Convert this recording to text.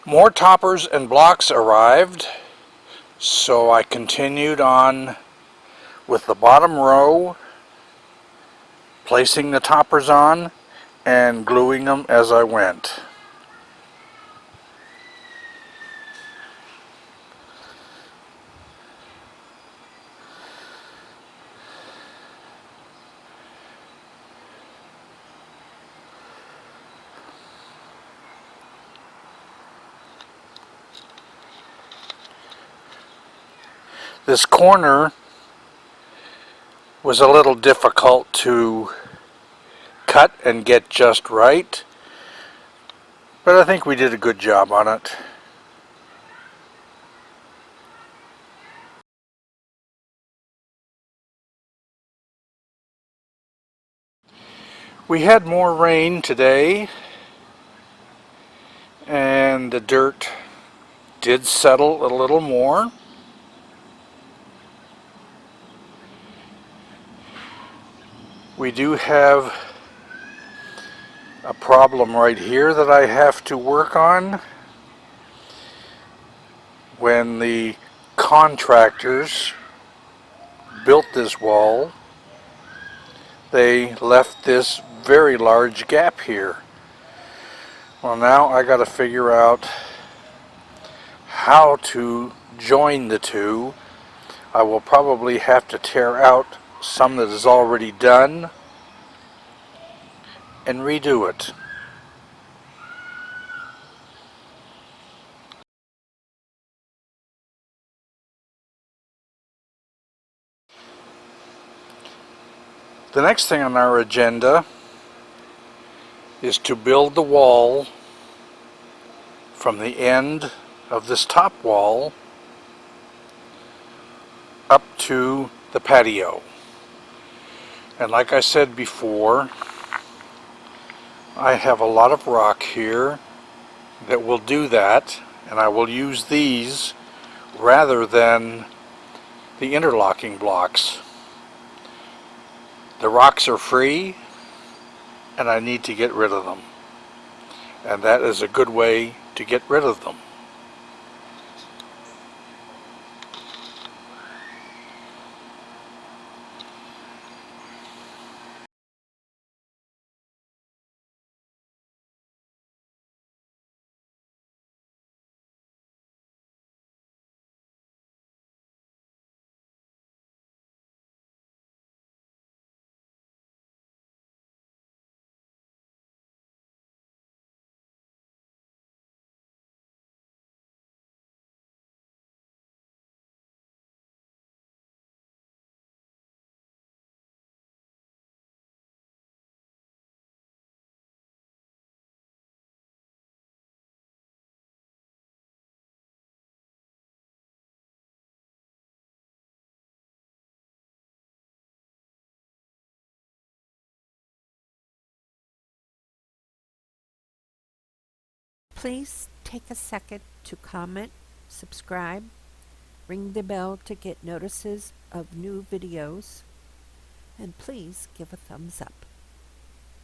More toppers and blocks arrived, so I continued on with the bottom row, placing the toppers on and gluing them as I went. This corner was a little difficult to cut and get just right, but I think we did a good job on it. We had more rain today, and the dirt did settle a little more. We do have a problem right here that I have to work on. When the contractors built this wall, they left this very large gap here. Well, now I got to figure out how to join the two. I will probably have to tear out some that is already done and redo it. The next thing on our agenda is to build the wall from the end of this top wall up to the patio. And like I said before, I have a lot of rock here that will do that, and I will use these rather than the interlocking blocks. The rocks are free, and I need to get rid of them. And that is a good way to get rid of them. Please take a second to comment, subscribe, ring the bell to get notices of new videos, and please give a thumbs up.